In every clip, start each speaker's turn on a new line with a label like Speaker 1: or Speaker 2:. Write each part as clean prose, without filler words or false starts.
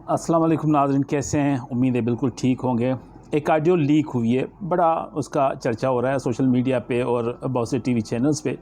Speaker 1: अस्सलाम वालेकुम नाज़रीन, कैसे हैं? उम्मीद है बिल्कुल ठीक होंगे। एक ऑडियो लीक हुई है, बड़ा उसका चर्चा हो रहा है सोशल मीडिया पे और बहुत से टीवी चैनल्स पे।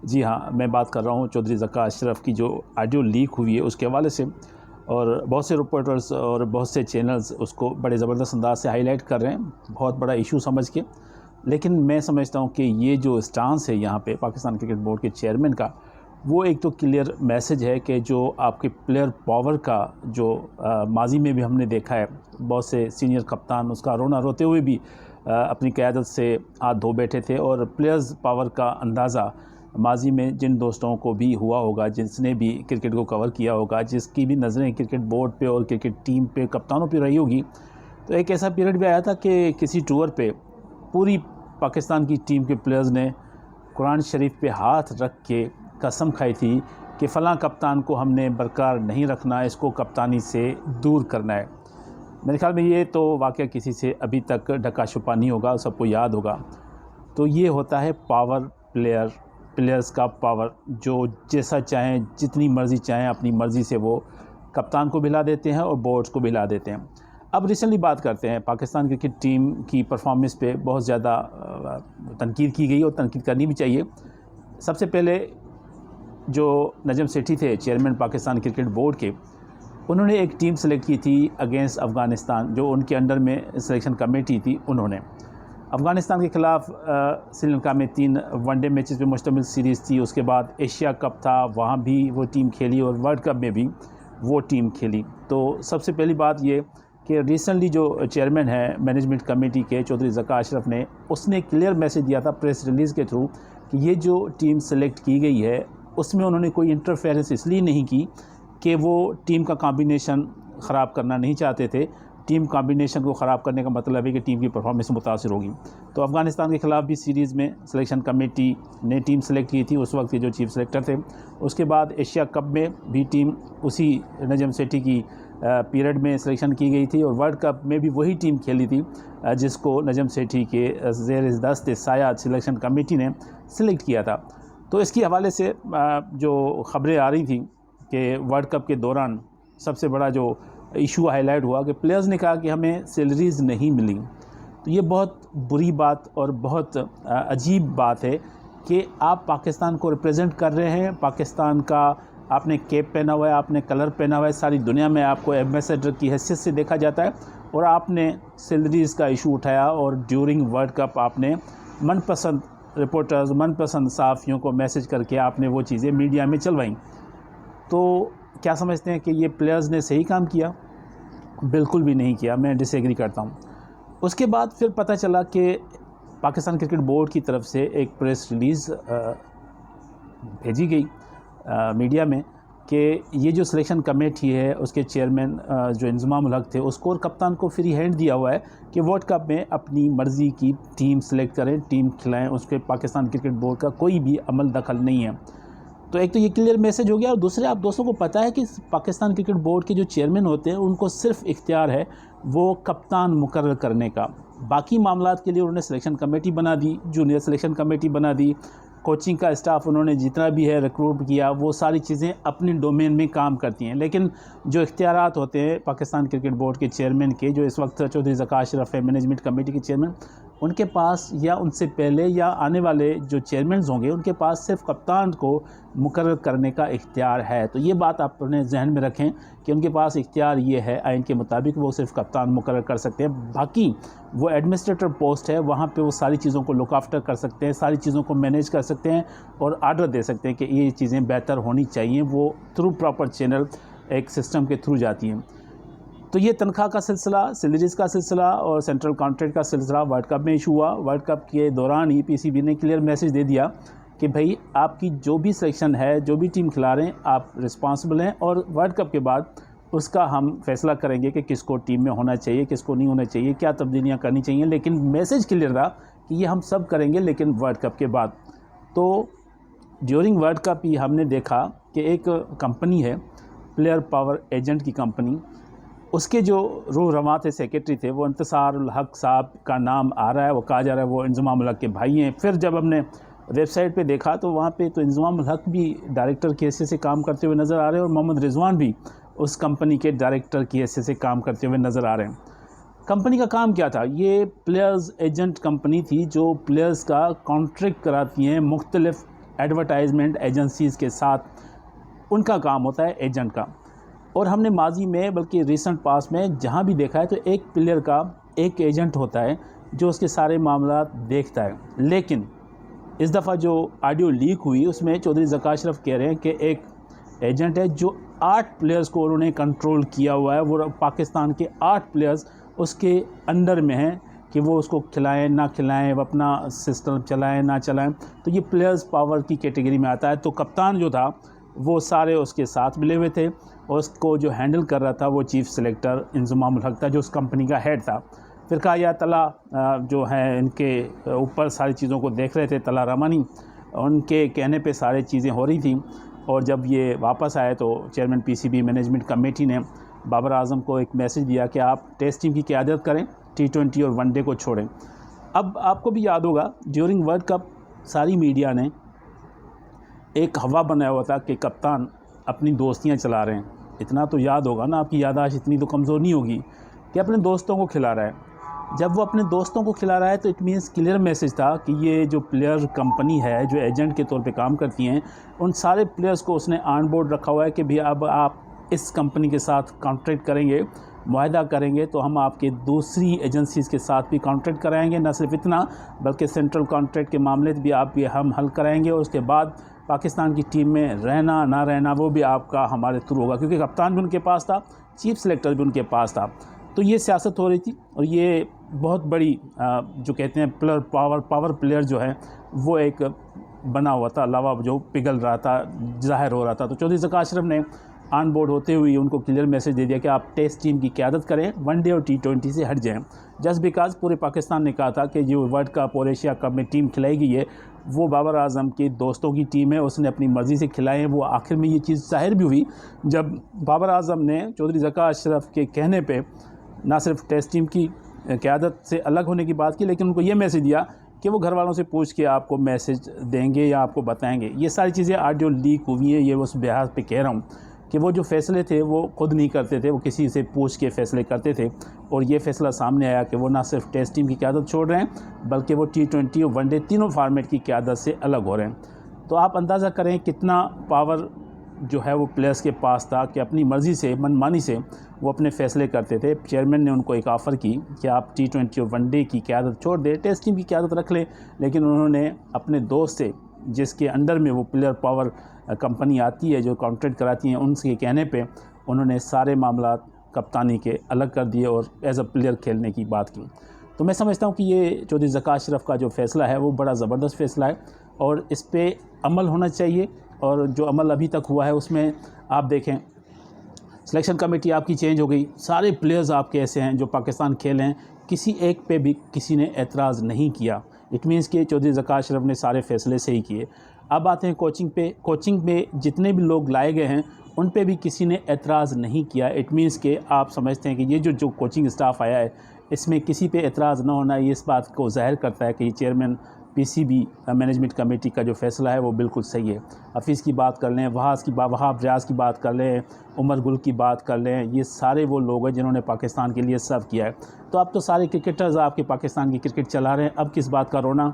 Speaker 1: जी हाँ, मैं बात कर रहा हूँ चौधरी ज़का अशरफ की जो ऑडियो लीक हुई है उसके हवाले से। और बहुत से रिपोर्टर्स और बहुत से चैनल्स उसको बड़े ज़बरदस्त अंदाज से हाईलाइट कर रहे हैं, बहुत बड़ा इशू समझ के। लेकिन मैं समझता हूँ कि ये जो स्टांस है यहाँ पे पाकिस्तान क्रिकेट बोर्ड के चेयरमैन का, वो एक तो क्लियर मैसेज है कि जो आपके प्लेयर पावर का जो माजी में भी हमने देखा है, बहुत से सीनियर कप्तान उसका रोना रोते हुए भी अपनी क़यादत से हाथ धो बैठे थे। और प्लेयर्स पावर का अंदाज़ा माजी में जिन दोस्तों को भी हुआ होगा, जिसने भी क्रिकेट को कवर किया होगा, जिसकी भी नज़रें क्रिकेट बोर्ड पे और क्रिकेट टीम पे, कप्तानों पे रही होगी, तो एक ऐसा पीरियड भी आया था कि किसी टूर पे पूरी पाकिस्तान की टीम के प्लेयर्स ने कुरान शरीफ पे हाथ रख के कसम खाई थी कि फ़लाँ कप्तान को हमने बरकरार नहीं रखना, इसको कप्तानी से दूर करना है। मेरे ख़्याल में ये तो वाक़या किसी से अभी तक ढका छुपा नहीं होगा, सबको याद होगा। तो ये होता है पावर प्लेयर्स का पावर, जो जैसा चाहें, जितनी मर्ज़ी चाहें, अपनी मर्ज़ी से वो कप्तान को भिला देते हैं और बोर्ड्स को भिला देते हैं। अब रिसेंटली बात करते हैं पाकिस्तान क्रिकेट टीम की परफॉर्मेंस पे बहुत ज़्यादा तनकीद की गई और तनकीद करनी भी चाहिए। सबसे पहले जो नजम सेठी थे चेयरमैन पाकिस्तान क्रिकेट बोर्ड के, उन्होंने एक टीम सेलेक्ट की थी अगेंस्ट अफ़गानिस्तान, जो उनके अंडर में सिलेक्शन कमेटी थी। उन्होंने अफ़गानिस्तान के ख़िलाफ़ श्रीलंका में 3 वनडे मैचेस पे मुश्तमिल सीरीज़ थी। उसके बाद एशिया कप था, वहाँ भी वो टीम खेली और वर्ल्ड कप में भी वो टीम खेली। तो सबसे पहली बात ये कि रिसेंटली जो चेयरमैन है मैनेजमेंट कमेटी के चौधरी ज़का अशरफ ने, उसने क्लियर मैसेज दिया था प्रेस रिलीज़ के थ्रू कि ये जो टीम सेलेक्ट की गई है उसमें उन्होंने कोई इंटरफेरेंस इसलिए नहीं की कि वो टीम का कॉम्बिनेशन ख़राब करना नहीं चाहते थे। टीम कॉम्बिनेशन को ख़राब करने का मतलब है कि टीम की परफॉर्मेंस मुतासिर होगी। तो अफ़गानिस्तान के ख़िलाफ़ भी सीरीज़ में सिलेक्शन कमेटी ने टीम सेलेक्ट की थी, उस वक्त के जो चीफ सेलेक्टर थे। उसके बाद एशिया कप में भी टीम उसी नजम सेठी की पीरियड में सिलेक्शन की गई थी और वर्ल्ड कप में भी वही टीम खेली थी जिसको नजम सेठी के ज़ेर दस्त साया सिलेक्शन कमेटी ने सिलेक्ट किया था। तो इसके हवाले से जो ख़बरें आ रही थी कि वर्ल्ड कप के दौरान सबसे बड़ा जो इशू हाईलाइट हुआ कि प्लेयर्स ने कहा कि हमें सैलरीज़ नहीं मिली। तो ये बहुत बुरी बात और बहुत अजीब बात है कि आप पाकिस्तान को रिप्रेजेंट कर रहे हैं, पाकिस्तान का आपने कैप पहना हुआ है, आपने कलर पहना हुआ है, सारी दुनिया में आपको एम्बेसडर की हैसियत से देखा जाता है, और आपने सैलरीज़ का इशू उठाया और ड्यूरिंग वर्ल्ड कप आपने मनपसंद रिपोर्टर्स, मनपसंद सहाफ़ियों को मैसेज करके आपने वो चीज़ें मीडिया में चलवाईं। तो क्या समझते हैं कि ये प्लेयर्स ने सही काम किया? बिल्कुल भी नहीं किया, मैं डिसएग्री करता हूँ। उसके बाद फिर पता चला कि पाकिस्तान क्रिकेट बोर्ड की तरफ से एक प्रेस रिलीज़ भेजी गई मीडिया में कि ये जो सिलेक्शन कमेटी है उसके चेयरमैन जो इंज़माम उल हक थे, उसको और कप्तान को फ्री हैंड दिया हुआ है कि वर्ल्ड कप में अपनी मर्ज़ी की टीम सेलेक्ट करें, टीम खिलाएं, उसके पाकिस्तान क्रिकेट बोर्ड का कोई भी अमल दखल नहीं है। तो एक तो ये क्लियर मैसेज हो गया, और दूसरे आप दोस्तों को पता है कि पाकिस्तान क्रिकेट बोर्ड के जो चेयरमैन होते हैं उनको सिर्फ इख्तियार है वो कप्तान मुकर्रर करने का। बाकी मामलात के लिए उन्होंने सिलेक्शन कमेटी बना दी, जूनियर सिलेक्शन कमेटी बना दी, कोचिंग का स्टाफ उन्होंने जितना भी है रिक्रूट किया, वो सारी चीज़ें अपने डोमेन में काम करती हैं। लेकिन जो इख्तियारात होते हैं पाकिस्तान क्रिकेट बोर्ड के चेयरमैन के, जो इस वक्त चौधरी ज़का अशरफ है मैनेजमेंट कमेटी के चेयरमैन, उनके पास या उनसे पहले या आने वाले जो चेयरमैन होंगे उनके पास सिर्फ कप्तान को मुकर्रर करने का इख्तियार है। तो ये बात आप अपने जहन में रखें कि उनके पास इख्तियार ये है, आइन के मुताबिक वो सिर्फ कप्तान मुकर्रर कर सकते हैं। बाकी वो एडमिनिस्ट्रेटर पोस्ट है, वहाँ पे वो सारी चीज़ों को लुक आफ्टर कर सकते हैं, सारी चीज़ों को मैनेज कर सकते हैं और आर्डर दे सकते हैं कि ये चीज़ें बेहतर होनी चाहिए। वो थ्रू प्रॉपर चैनल एक सिस्टम के थ्रू जाती हैं। तो ये तनख्वाह का सिलसिला, सैलरीज़ का सिलसिला और सेंट्रल कॉन्ट्रैक्ट का सिलसिला वर्ल्ड कप में इशू हुआ। वर्ल्ड कप के दौरान ही पीसीबी ने क्लियर मैसेज दे दिया कि भाई आपकी जो भी सिलेक्शन है, जो भी टीम खिला रहे हैं, आप रिस्पांसिबल हैं, और वर्ल्ड कप के बाद उसका हम फैसला करेंगे कि किसको टीम में होना चाहिए, किसको नहीं होना चाहिए, क्या तब्दीलियाँ करनी चाहिए। लेकिन मैसेज क्लियर था कि ये हम सब करेंगे, लेकिन वर्ल्ड कप के बाद। तो ड्यूरिंग वर्ल्ड कप ही हमने देखा कि एक कंपनी है प्लेयर पावर एजेंट की कंपनी, उसके जो रूह रवां थे, सेक्रेटरी थे, वो इंतसार उल हक साहब का नाम आ रहा है, वो कहा जा रहा है वो इंज़माम उल हक के भाई हैं। फिर जब हमने वेबसाइट पे देखा तो वहाँ पे तो इंज़माम उल हक भी डायरेक्टर के हिस्से से काम करते हुए नज़र आ रहे हैं और मोहम्मद रिजवान भी उस कंपनी के डायरेक्टर की हैसियत से काम करते हुए नज़र आ रहे हैं। कंपनी का काम क्या था? ये प्लेयर्स एजेंट कंपनी थी जो प्लेयर्स का कॉन्ट्रैक्ट कराती हैं मुख्तलिफ़ एडवर्टाइजमेंट एजेंसीज़ के साथ। उनका काम होता है एजेंट का। और हमने माजी में बल्कि रिसेंट पास में जहाँ भी देखा है तो एक प्लेयर का एक एजेंट होता है जो उसके सारे मामला देखता है। लेकिन इस दफ़ा जो ऑडियो लीक हुई उसमें चौधरी ज़का अशरफ कह रहे हैं कि एक एजेंट है जो 8 प्लेयर्स को उन्होंने कंट्रोल किया हुआ है। वो पाकिस्तान के 8 प्लेयर्स उसके अंडर में हैं कि वो उसको खिलाएं ना खिलाएं, वो अपना सिस्टम चलाएं ना चलाएं। तो ये प्लेयर्स पावर की कैटेगरी में आता है। तो कप्तान जो था वो सारे उसके साथ मिले हुए थे और उसको जो हैंडल कर रहा था वो चीफ़ सेलेक्टर इंज़मामुल हक था जो उस कंपनी का हेड था। फिर कहा या तला जो है इनके ऊपर सारी चीज़ों को देख रहे थे, तला रमानी, उनके कहने पे सारी चीज़ें हो रही थी। और जब ये वापस आए तो चेयरमैन पीसीबी मैनेजमेंट कमेटी ने बाबर आजम को एक मैसेज दिया कि आप टेस्ट टीम की क़यादत करें, T20 और वनडे को छोड़ें। अब आपको भी याद होगा ड्यूरिंग वर्ल्ड कप सारी मीडिया ने एक हवा बनाया हुआ था कि कप्तान अपनी दोस्तियां चला रहे हैं। इतना तो याद होगा ना, आपकी याददाश्त इतनी तो कमज़ोर नहीं होगी कि अपने दोस्तों को खिला रहा है। जब वो अपने दोस्तों को खिला रहा है तो इट मीन्स क्लियर मैसेज था कि ये जो प्लेयर कंपनी है जो एजेंट के तौर पे काम करती हैं, उन सारे प्लेयर्स को उसने ऑन बोर्ड रखा हुआ है कि भाई अब आप इस कंपनी के साथ कॉन्ट्रैक्ट करेंगे, मुआहदा करेंगे तो हम आपके दूसरी एजेंसीज़ के साथ भी कॉन्ट्रैक्ट कराएंगे। न सिर्फ इतना बल्कि सेंट्रल कॉन्ट्रैक्ट के मामले भी आप भी हम हल कराएंगे और उसके बाद पाकिस्तान की टीम में रहना ना रहना वो भी आपका हमारे थ्रू होगा, क्योंकि कप्तान भी उनके पास था, चीफ सेलेक्टर भी उनके पास था। तो ये सियासत हो रही थी और ये बहुत बड़ी जो कहते हैं प्लेयर पावर प्लेयर जो है वो एक बना हुआ था, लावा जो पिघल रहा था, ज़ाहिर हो रहा था। तो चौधरी ज़का अशरफ ने ऑन बोर्ड होते हुए उनको क्लियर मैसेज दे दिया कि आप टेस्ट टीम की क़यादत करें, वनडे और T20 से हट जाएं। जस्ट बिकॉज पूरे पाकिस्तान ने कहा था कि जो वर्ल्ड कप और एशिया कप में टीम खिलाई गई है वो बाबर आजम के दोस्तों की टीम है, उसने अपनी मर्ज़ी से खिलाए। वो आखिर में ये चीज़ ज़ाहिर भी हुई जब बाबर आजम ने चौधरी ज़का अशरफ के कहने पर ना सिर्फ टेस्ट टीम की क़यादत से अलग होने की बात की, लेकिन उनको ये मैसेज दिया कि वो घर वालों से पूछ के आपको मैसेज देंगे या आपको बताएंगे। ये सारी चीज़ें ऑडियो लीक हुई हैं, ये उस बिहार पे कह रहा हूँ कि वो जो फ़ैसले थे वो ख़ुद नहीं करते थे, वो किसी से पूछ के फ़ैसले करते थे। और ये फ़ैसला सामने आया कि वो ना सिर्फ टेस्ट टीम की क़यादत छोड़ रहे हैं बल्कि वो T20 और वनडे तीनों फार्मेट की क़यादत से अलग हो रहे हैं। तो आप अंदाज़ा करें कितना पावर जो है वो प्लेयर्स के पास था कि अपनी मर्ज़ी से, मनमानी से वो अपने फ़ैसले करते थे। चेयरमैन ने उनको एक ऑफ़र की कि आप T20 और वनडे की क़यादत छोड़ दें, टेस्ट टीम की क़यादत रख लें, लेकिन उन्होंने अपने दोस्त से जिसके अंडर में वो प्लेयर पावर कंपनी आती है जो कॉन्ट्रैक्ट कराती हैं, उनके कहने पे उन्होंने सारे मामला कप्तानी के अलग कर दिए और एज अ प्लेयर खेलने की बात की। तो मैं समझता हूँ कि ये चौधरी ज़का अशरफ का जो फ़ैसला है वो बड़ा ज़बरदस्त फ़ैसला है और इस पर अमल होना चाहिए। और जो अमल अभी तक हुआ है उसमें आप देखें सिलेक्शन कमेटी आपकी चेंज हो गई, सारे प्लेयर्स आपके ऐसे हैं जो पाकिस्तान खेले हैं, किसी एक पे भी किसी ने एतराज़ नहीं किया। इट मीन्स कि चौधरी ज़का अशरफ ने सारे फ़ैसले सही किए। अब आते हैं कोचिंग पे। कोचिंग में जितने भी लोग लाए गए हैं उन पे भी किसी ने एतराज़ नहीं किया। इट मीन्स कि आप समझते हैं कि ये जो कोचिंग स्टाफ आया है इसमें किसी पे एतराज़ ना होना ये इस बात को ज़ाहिर करता है कि ये चेयरमैन पीसीबी मैनेजमेंट कमेटी का जो फ़ैसला है वो बिल्कुल सही है। हफीज़ की बात कर लें, वहाब रियाज़ की बात कर लें, उमर गुल की बात कर लें, ये सारे वो लोग हैं जिन्होंने पाकिस्तान के लिए सर्व किया है। तो अब तो सारे क्रिकेटर्स आपके पाकिस्तान की क्रिकेट चला रहे हैं, अब किस बात का रोना।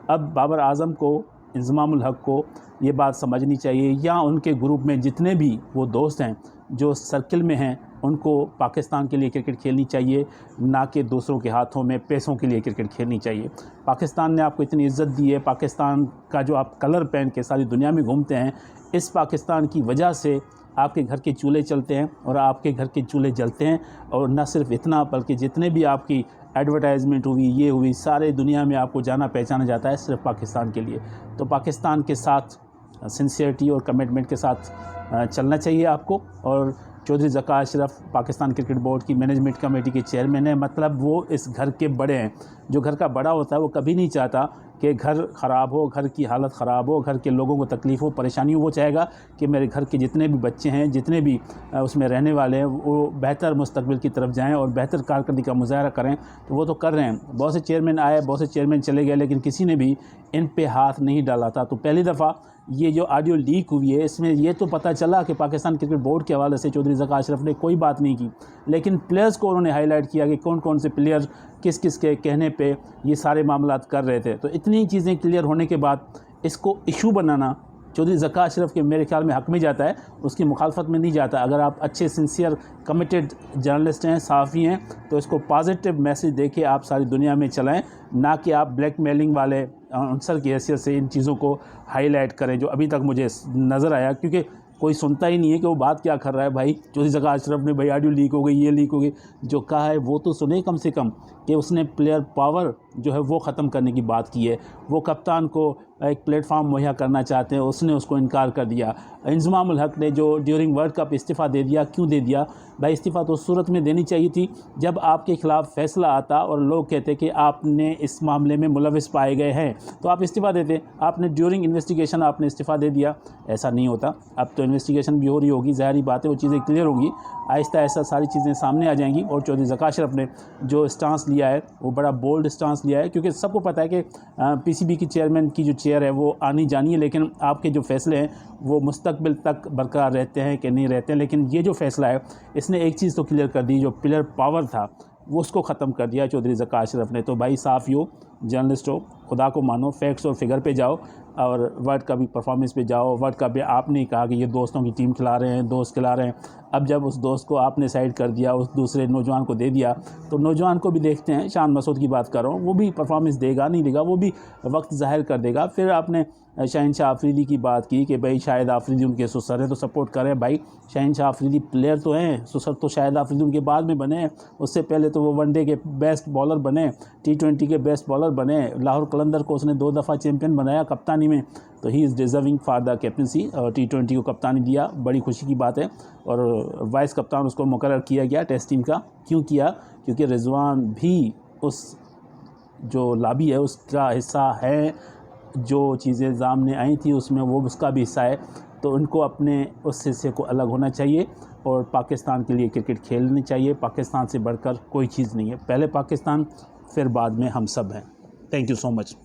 Speaker 1: अब बाबर आजम को, इंज़मामुल हक को ये बात समझनी चाहिए या उनके ग्रुप में जितने भी वो दोस्त हैं जो सर्किल में हैं उनको पाकिस्तान के लिए क्रिकेट खेलनी चाहिए, ना कि दूसरों के हाथों में पैसों के लिए क्रिकेट खेलनी चाहिए। पाकिस्तान ने आपको इतनी इज़्ज़त दी है, पाकिस्तान का जो आप कलर पहन के सारी दुनिया में घूमते हैं, इस पाकिस्तान की वजह से आपके घर के चूल्हे चलते हैं और आपके घर के चूल्हे जलते हैं। और न सिर्फ इतना बल्कि जितने भी आपकी एडवर्टाइजमेंट हुई, ये हुई, सारे दुनिया में आपको जाना पहचाना जाता है सिर्फ पाकिस्तान के लिए। तो पाकिस्तान के साथ सिंसियरिटी और कमिटमेंट के साथ चलना चाहिए आपको। और चौधरी ज़का अशरफ पाकिस्तान क्रिकेट बोर्ड की मैनेजमेंट कमेटी के चेयरमैन है, मतलब वो इस घर के बड़े हैं। जो घर का बड़ा होता है वो कभी नहीं चाहता कि घर ख़राब हो, घर की हालत ख़राब हो, घर के लोगों को तकलीफ़ हो, परेशानी हो। वो चाहेगा कि मेरे घर के जितने भी बच्चे हैं, जितने भी उसमें रहने वाले हैं, वो बेहतर मुस्तकबिल की तरफ जाएं और बेहतर कारकर्दगी का मुज़ाहरा करें। तो वो तो कर रहे हैं। बहुत से चेयरमैन आए, बहुत से चेयरमैन चले गए, लेकिन किसी ने भी इन पे हाथ नहीं डाला था। तो पहली दफ़ा ये जो ऑडियो लीक हुई है इसमें ये तो पता चला कि पाकिस्तान क्रिकेट बोर्ड के हवाले से चौधरी ज़का अशरफ ने कोई बात नहीं की, लेकिन प्लेयर्स को उन्होंने हाईलाइट किया कि कौन कौन से प्लेयर किस किस के कहने पे ये सारे मामलात कर रहे थे। तो इतनी चीज़ें क्लियर होने के बाद इसको इशू बनाना चौधरी ज़का अशरफ के मेरे ख्याल में हक़ में जाता है, उसकी मुखालफत में नहीं जाता। अगर आप अच्छे सिंसियर कमिटेड जर्नलिस्ट हैं, सहाफ़ी हैं, तो इसको पॉजिटिव मैसेज दे के आप सारी दुनिया में चलाएं, ना कि आप ब्लैकमेलिंग वाले आंसर की हैसियत से इन चीज़ों को हाईलाइट करें, जो अभी तक मुझे नज़र आया। क्योंकि कोई सुनता ही नहीं है कि वो बात क्या कर रहा है। भाई चौधरी ज़का अशरफ ने भाई ऑडियो लीक हो गई, ये लीक हो गई, जो कहा है वो तो सुने कम से कम, कि उसने प्लेयर पावर जो है वो ख़त्म करने की बात की है। वो कप्तान को एक प्लेटफार्म मुहैया करना चाहते हैं, उसने उसको इनकार कर दिया। इंज़माम उल हक़ ने जो ड्यूरिंग वर्ल्ड कप इस्तीफ़ा दे दिया, क्यों दे दिया भाई? इस्तीफ़ा तो उस सूरत में देनी चाहिए थी जब आपके ख़िलाफ़ फ़ैसला आता और लोग कहते कि आपने इस मामले में मुलविस पाए गए हैं, तो आप इस्तीफ़ा देते। आपने ड्यूरिंग इन्वेस्टिगेशन आपने इस्तीफ़ा दे दिया, ऐसा नहीं होता। अब तो इन्वेस्टिगेशन भी हो रही होगी, ज़ाहिर बात है वो चीज़ें क्लियर होंगी, आहिस्ता आहिस्ता सारी चीज़ें सामने आ जाएंगी। और चौधरी ज़का अशरफ ने जो स्टांस लिया है वो बड़ा बोल्ड स्टांस लिया है, क्योंकि सबको पता है कि पीसीबी की चेयरमैन की जो चेयर है वो आनी जानी है, लेकिन आपके जो फ़ैसले हैं वो मुस्तकबिल तक बरकरार रहते हैं कि नहीं रहते हैं। लेकिन ये जो फ़ैसला है इसने एक चीज़ तो क्लियर कर दी, जो प्लेयर पावर था वो उसको ख़त्म कर दिया चौधरी ज़का अशरफ ने। तो भाई साफ़ी हो, जर्नलिस्ट हो, खुदा को मानो, फैक्ट्स और फिगर पे जाओ और वर्ल्ड कप की परफॉर्मेंस पे जाओ। वर्ल्ड कप में आपने कहा कि ये दोस्तों की टीम खिला रहे हैं, दोस्त खिला रहे हैं, अब जब उस दोस्त को आपने साइड कर दिया, उस दूसरे नौजवान को दे दिया, तो नौजवान को भी देखते हैं, शान मसूद की बात कर रहा हूँ, वो भी परफॉर्मेंस देगा नहीं देगा, वो भी वक्त ज़ाहिर कर देगा। फिर आपने शहनशाह आफरीदी की बात की कि भाई शाहिद आफरीदी उनके सुसर हैं तो सपोर्ट करें। भाई शहनशाह आफरीदी प्लेयर तो हैं, सुसर तो शाहिद आफरीदी उनके बाद में बने हैं, उससे पहले तो वो वनडे के बेस्ट बॉलर बने, T20 के बेस्ट बॉलर बने, लाहौर कलंदर को उसने 2 दफ़ा चैम्पियन बनाया कप्तानी में, तो he is deserving for the captaincy. और T20 को कप्तानी दिया, बड़ी खुशी की बात है। और वाइस कप्तान उसको मुकर्रर किया गया टेस्ट टीम का। क्यों किया? क्योंकि रिजवान भी उस जो लॉबी है उसका हिस्सा है, जो चीज़ें सामने आई थी उसमें वो उसका भी हिस्सा है, तो उनको अपने उस हिस्से को अलग होना चाहिए और पाकिस्तान के लिए क्रिकेट खेलनी चाहिए। पाकिस्तान से बढ़कर कोई चीज़ नहीं है, पहले पाकिस्तान फिर बाद में हम सब हैं। Thank you so much.